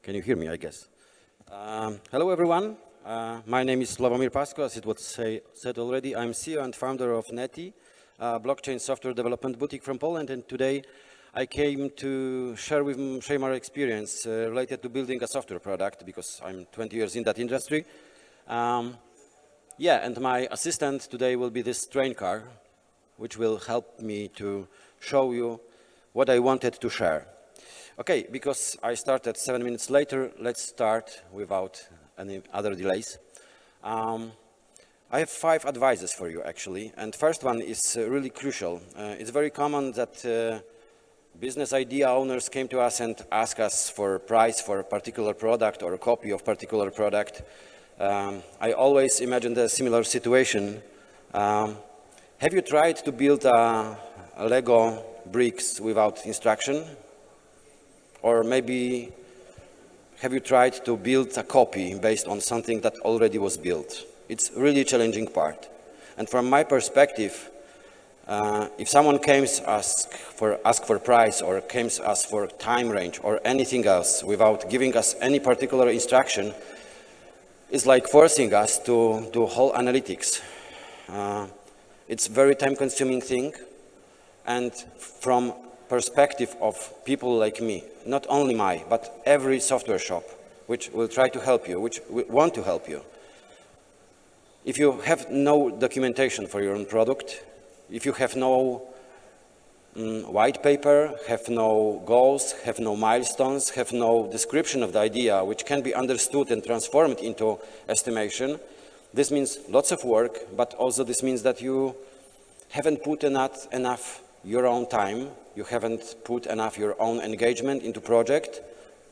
Can you hear me, I guess? Hello, everyone. My name is Slawomir Paski, as it was said already. I'm CEO and founder of Neti, a blockchain software development boutique from Poland. And today I came to share my experience related to building a software product, because I'm 20 years in that industry. And my assistant today will be this train car, which will help me to show you what I wanted to share. Okay, because I started 7 minutes later, let's start without any other delays. I have 5 advices for you, actually, and first one is really crucial. It's very common that business idea owners came to us and ask us for a price for a particular product or a copy of particular product. I always imagined a similar situation. Have you tried to build a Lego bricks without instruction? Or maybe have you tried to build a copy based on something that already was built? It's really challenging part. And from my perspective, if someone comes ask for price or comes ask for time range or anything else without giving us any particular instruction, it's like forcing us to do whole analytics. It's very time-consuming thing, and from perspective of people like me, not only but every software shop which will try to help you, which want to help you. If you have no documentation for your own product, if you have no white paper, have no goals, have no milestones, have no description of the idea which can be understood and transformed into estimation, this means lots of work, but also this means that you haven't put enough your own time, you haven't put enough your own engagement into project,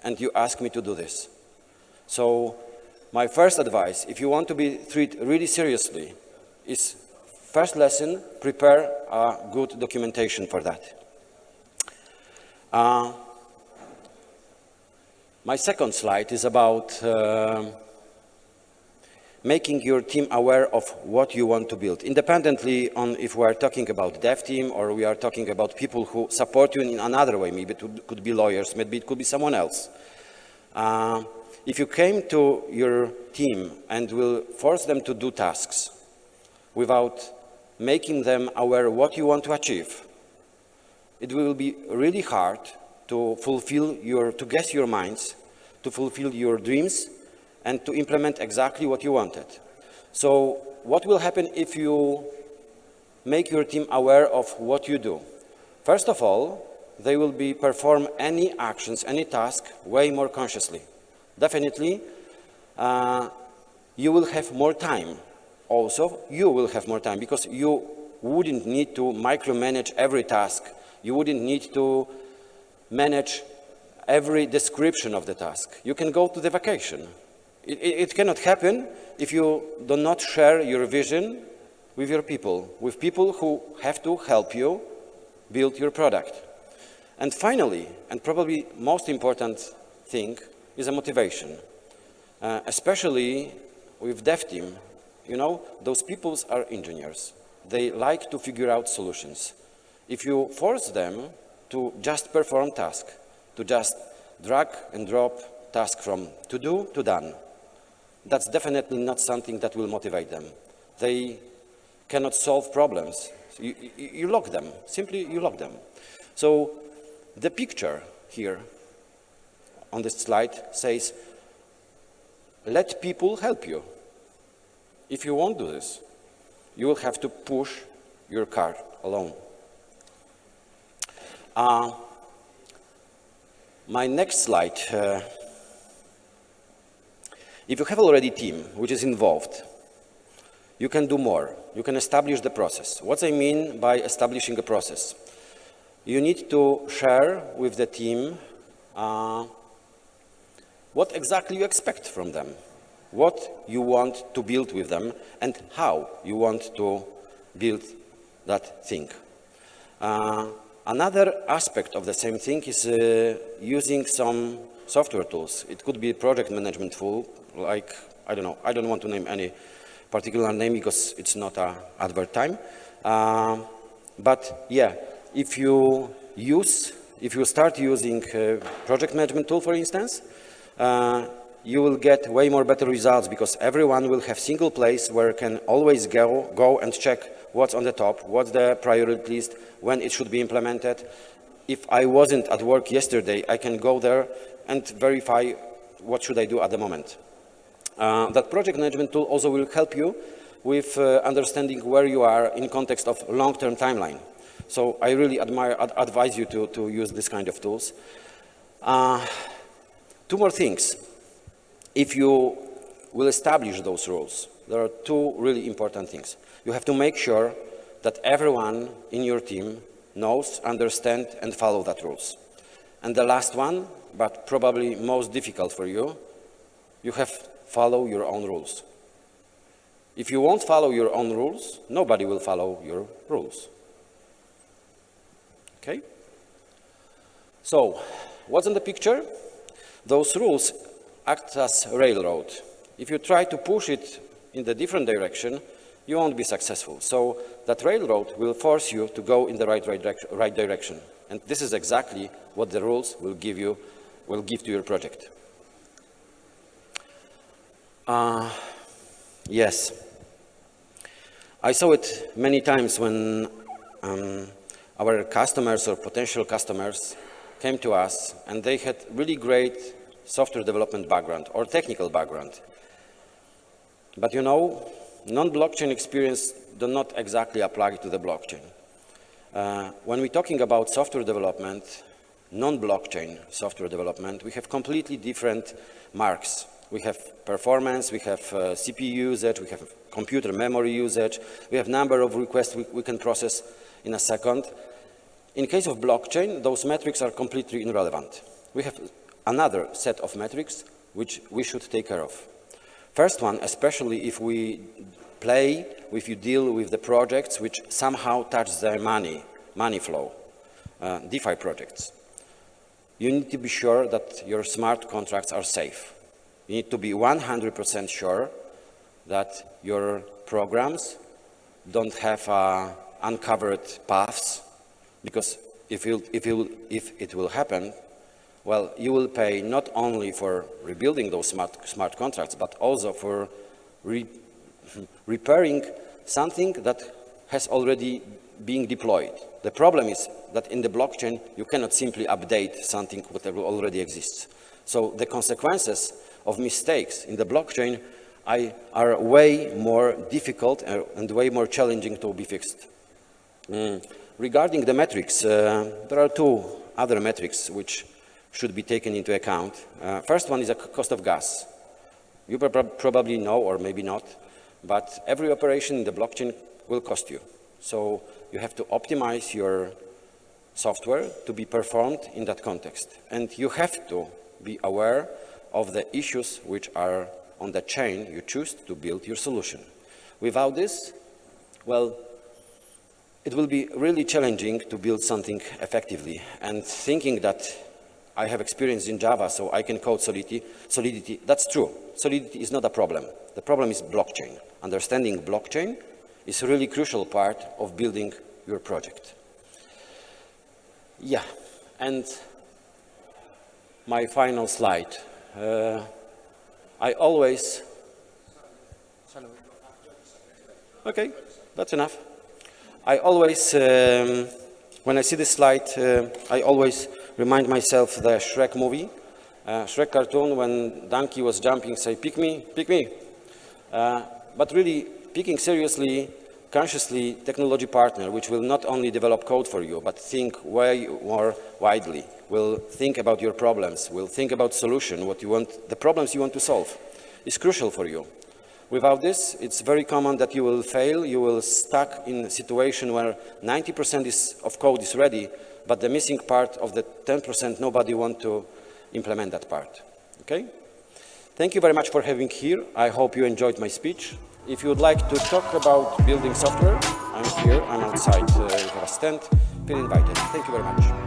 and you ask me to do this. So my first advice, if you want to be treated really seriously, is first lesson, prepare a good documentation for that. My second slide is about making your team aware of what you want to build, independently on if we are talking about dev team or we are talking about people who support you in another way. Maybe it could be lawyers, maybe it could be someone else. If you came to your team and will force them to do tasks without making them aware what you want to achieve, it will be really hard to to guess your minds, to fulfill your dreams, and to implement exactly what you wanted. So what will happen if you make your team aware of what you do? First of all, they will perform any actions, any task way more consciously. Definitely, you will have more time. Also, you will have more time because you wouldn't need to micromanage every task. You wouldn't need to manage every description of the task. You can go to the vacation. It cannot happen if you do not share your vision with your people, with people who have to help you build your product. And finally, and probably most important thing, is a motivation. Especially with dev team, you know, those people are engineers. They like to figure out solutions. If you force them to just perform tasks, to just drag and drop tasks from to do to done, that's definitely not something that will motivate them. They cannot solve problems. You lock them, simply you lock them. So the picture here on this slide says, let people help you. If you won't do this, you will have to push your car alone. My next slide, if you have already a team which is involved, you can do more. You can establish the process. What I mean by establishing a process? You need to share with the team what exactly you expect from them, what you want to build with them, and how you want to build that thing. Another aspect of the same thing is using some software tools. It could be a project management tool, like, I don't know, I don't want to name any particular name because it's not an advert time. But yeah, if you start using a project management tool, for instance, you will get way more better results because everyone will have single place where can always go and check what's on the top, what's the priority list, when it should be implemented. If I wasn't at work yesterday, I can go there and verify what should I do at the moment. That project management tool also will help you with understanding where you are in context of long-term timeline. So I really advise you to use this kind of tools. Two more things. If you will establish those rules, there are two really important things. You have to make sure that everyone in your team knows, understands, and follow that rules. And the last one, but probably most difficult for you, you have to follow your own rules. If you won't follow your own rules, nobody will follow your rules. Okay? So, what's in the picture? Those rules act as a railroad. If you try to push it in the different direction, you won't be successful. So that railroad will force you to go in the right direction. And this is exactly what the rules will give to your project. Yes. I saw it many times when our customers or potential customers came to us and they had really great software development background or technical background. But you know, non-blockchain experience do not exactly apply to the blockchain. When we're talking about software development, non-blockchain software development, we have completely different marks. We have performance, we have CPU usage, we have computer memory usage, we have number of requests we can process in a second. In case of blockchain, those metrics are completely irrelevant. We have another set of metrics which we should take care of. First one, especially if we deal with the projects which somehow touch the money flow, DeFi projects. You need to be sure that your smart contracts are safe. You need to be 100% sure that your programs don't have uncovered paths, because if it will happen, well, you will pay not only for rebuilding those smart contracts, but also for repairing something that has already been deployed. The problem is that in the blockchain, you cannot simply update something that already exists. So the consequences of mistakes in the blockchain are way more difficult and way more challenging to be fixed. Regarding the metrics, there are two other metrics which should be taken into account. First one is a cost of gas. You probably know, or maybe not, but every operation in the blockchain will cost you. So you have to optimize your software to be performed in that context. And you have to be aware of the issues which are on the chain you choose to build your solution. Without this, well, it will be really challenging to build something effectively. And thinking that I have experience in Java, so I can code Solidity, that's true. Solidity is not a problem. The problem is blockchain. Understanding blockchain is a really crucial part of building your project. Yeah, and my final slide. I always... Okay, that's enough. I always, when I see this slide, I always remind myself the Shrek movie. Shrek cartoon, when donkey was jumping, say, pick me, pick me. But really, picking seriously, consciously technology partner, which will not only develop code for you, but think way more widely, will think about your problems, will think about solution, what you want, the problems you want to solve, is crucial for you. Without this, it's very common that you will fail, you will stuck in a situation where 90% of code is ready, but the missing part of the 10%, nobody want to implement that part, okay? Thank you very much for having here. I hope you enjoyed my speech. If you would like to talk about building software, I'm here, I'm outside, we have a stand. Feel invited. Thank you very much.